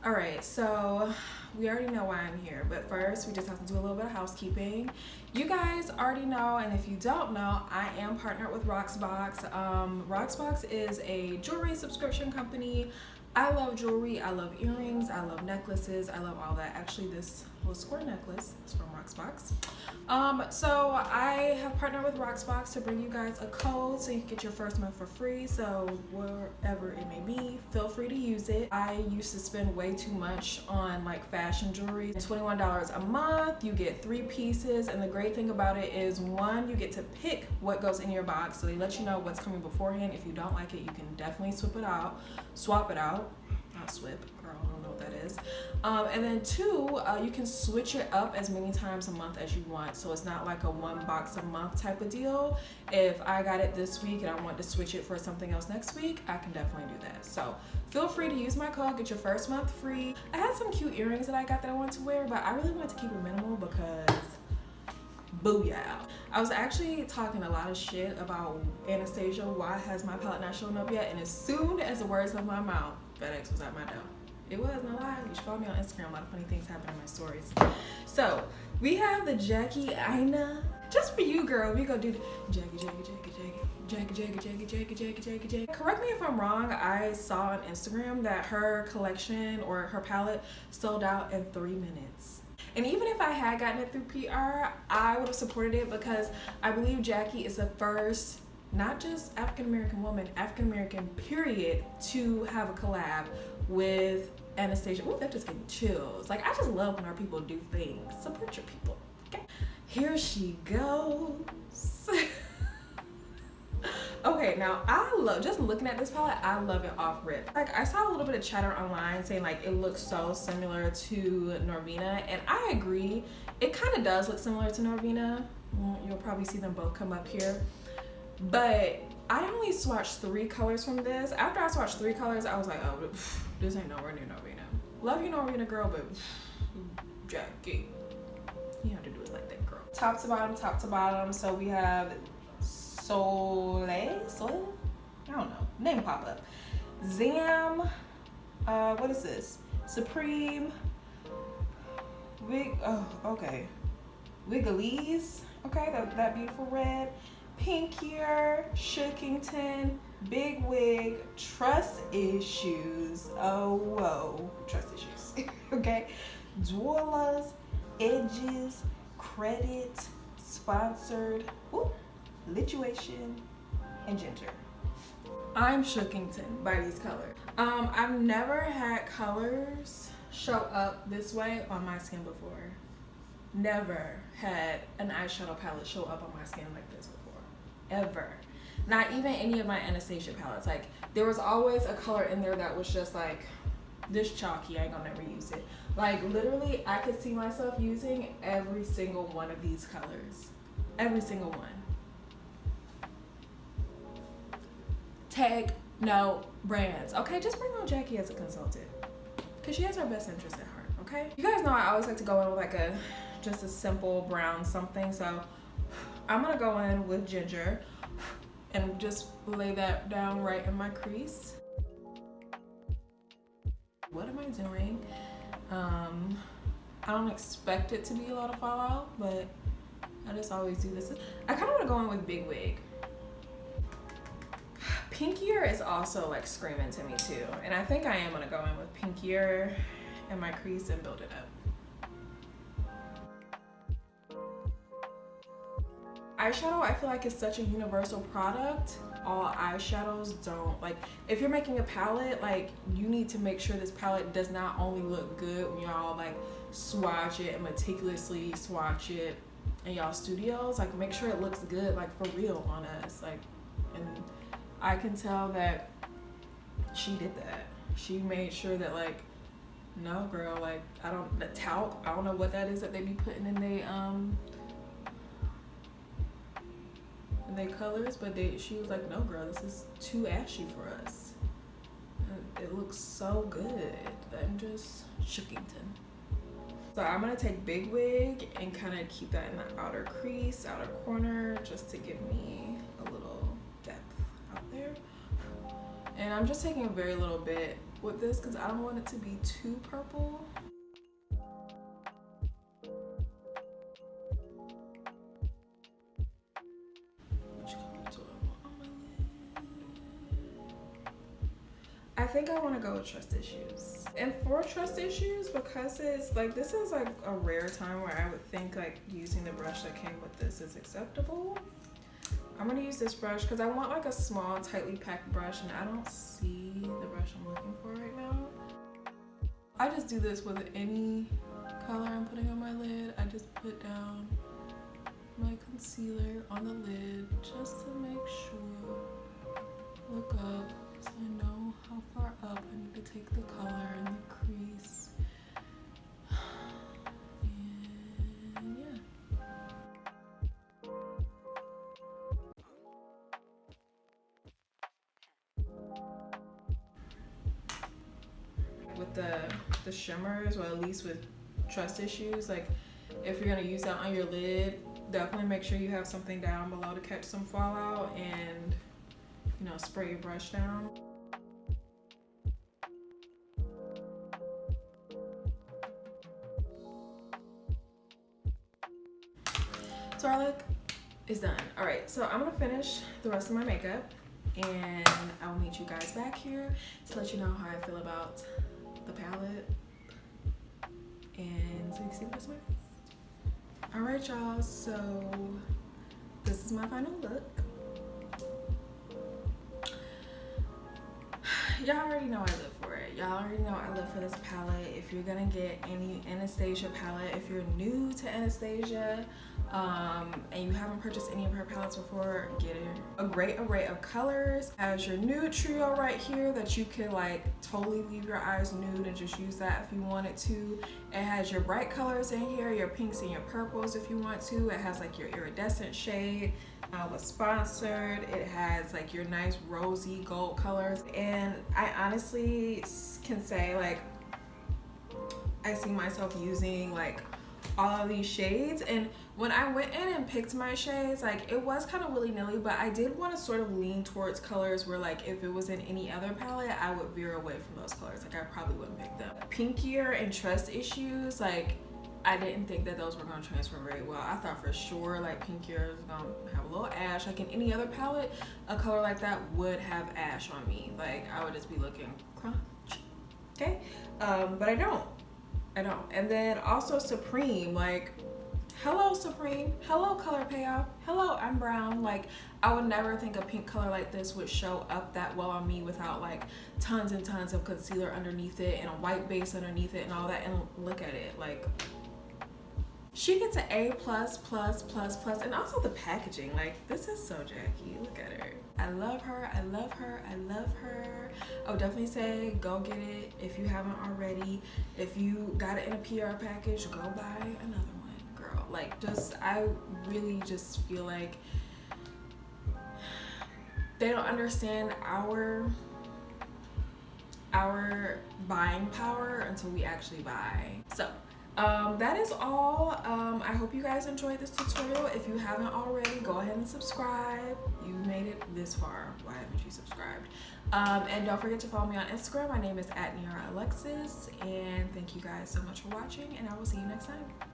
Alright, so we already know why I'm here, but first we just have to do a little bit of housekeeping. You guys already know, and if you don't know, I am partnered with Roxbox. Roxbox is a jewelry subscription company. I love jewelry, I love earrings, I love necklaces, I love all that. Actually, this little square necklace is from Roxbox. So I have partnered with Roxbox to bring you guys a code so you can get your first month for free. So wherever it may be, feel free to use it. I used to spend way too much on like fashion jewelry. $21 a month, you get 3 pieces, and the great thing about it is, one, you get to pick what goes in your box, so they let you know what's coming beforehand. If you don't like it, you can definitely swap it out, not swip, girl, I don't know what that is. And then 2, you can switch it up as many times a month as you want, so it's not like a 1 box a month type of deal. If I got it this week and I want to switch it for something else next week, I can definitely do that. So feel free to use my code, get your first month free. I had some cute earrings that I got that I wanted to wear, but I really wanted to keep it minimal because booyah. I was actually talking a lot of shit about Anastasia, why has my palette not shown up yet, and as soon as the words left my mouth, FedEx was at my door. It was, no lie. You should follow me on Instagram. A lot of funny things happen in my stories. So we have the Jackie Aina. Just for you, girl, we go do the Jackie. Correct me if I'm wrong, I saw on Instagram that her collection or her palette sold out in 3 minutes. And even if I had gotten it through PR, I would have supported it because I believe Jackie is the first, not just African-American woman, African-American period, to have a collab with Anastasia. Ooh, that just gave me chills. Like, I just love when our people do things. Support your people, okay? Here she goes. Okay, now I love, just looking at this palette, I love it off rip. Like, I saw a little bit of chatter online saying like it looks so similar to Norvina, and I agree. It kind of does look similar to Norvina. You'll probably see them both come up here. But I only swatched 3 colors from this. After I swatched 3 colors, I was like, oh, this ain't nowhere near Norvina. Love you, Norvina girl, but Jackie, you have to do it like that, girl. Top to bottom. So we have Soleil? I don't know. Name pop up. Zam. What is this? Supreme. Okay. Wigglies. Okay, that beautiful red. Pinkier, Shookington, Big Wig, Trust Issues. Oh, whoa. Trust Issues. Okay. Dwellers, Edges, Credit, Sponsored, ooh, Lituation, and Ginger. I'm Shookington by these colors. I've never had colors show up this way on my skin before. Never had an eyeshadow palette show up on my skin like this before. Ever. Not even any of my Anastasia palettes. Like, there was always a color in there that was just like this chalky. I ain't gonna never use it. Like, literally, I could see myself using every single one of these colors. Every single one. Tag no brands. Okay, just bring on Jackie as a consultant, because she has her best interest at heart. Okay, you guys know I always like to go in with like just a simple brown something, so I'm gonna go in with Ginger and just lay that down right in my crease. What am I doing? I don't expect it to be a lot of fallout, but I just always do this. I kind of want to go in with Big Wig. Pinkier is also like screaming to me too, and I think I am gonna go in with Pinkier in my crease and build it up. Eyeshadow, I feel like it's such a universal product. All eyeshadows don't, like, if you're making a palette, like, you need to make sure this palette does not only look good when y'all like swatch it and meticulously swatch it in y'all studios, like, make sure it looks good, like, for real on us. Like, and I can tell that she did that. She made sure that, like, no girl, like, the talc, I don't know what that is that they be putting in they colors, but she was like, no girl, this is too ashy for us. And it looks so good. I'm just Shookington. So I'm gonna take Big Wig and kind of keep that in the outer crease, outer corner, just to give me a little depth out there. And I'm just taking a very little bit with this because I don't want it to be too purple. Which color do I want on my lid? I think I want to go with Trust Issues. And for Trust Issues, because it's like, this is like a rare time where I would think like using the brush that came with this is acceptable. I'm gonna use this brush because I want like a small, tightly packed brush, and I don't see the brush I'm looking for right now. I just do this with any color I'm putting on my lid. I just put down my concealer on the lid just to make sure. Look up so I know how far up I need to take the color and the crease. And yeah. With the shimmers, or at least with Trust Issues, like if you're gonna use that on your lid, definitely make sure you have something down below to catch some fallout, and you know, spray your brush down. So our look is done. All right, so I'm gonna finish the rest of my makeup, and I will meet you guys back here to let you know how I feel about the palette, and so you can see the rest of my face. All right, y'all, so this is my final look. Y'all already know I live for it. Y'all already know I live for this palette. If you're gonna get any Anastasia palette, if you're new to Anastasia, and you haven't purchased any of her palettes before, get her. A great array of colors. Has your nude trio right here that you could like totally leave your eyes nude and just use that if you wanted to. It has your bright colors in here, your pinks and your purples if you want to. It has like your iridescent shade. Was sponsored. It has like your nice rosy gold colors, and I honestly can say like I see myself using like all of these shades. And when I went in and picked my shades, like it was kind of willy-nilly, but I did want to sort of lean towards colors where like if it was in any other palette, I would veer away from those colors. Like I probably wouldn't pick them. Pinkier and Trust Issues, like I didn't think that those were going to transfer very well. I thought for sure like Pinkier is going to have a little ash. Like in any other palette, a color like that would have ash on me. Like I would just be looking crunch. Okay? But I don't. And then also Supreme, like hello Supreme, hello color payoff, hello I'm brown. Like I would never think a pink color like this would show up that well on me without like tons and tons of concealer underneath it and a white base underneath it and all that. And look at it, like she gets an A+++++, and also the packaging, like this is so Jackie. Look at her. I love her, I love her, I love her. I would definitely say go get it if you haven't already. If you got it in a PR package, go buy another one, girl. Like just, I really just feel like they don't understand our buying power until we actually buy. So that is all. I hope you guys enjoyed this tutorial. If you haven't already, go ahead and subscribe. You made it this far. Why haven't you subscribed? And don't forget to follow me on Instagram. My name is @Niara Alexis. And thank you guys so much for watching, and I will see you next time.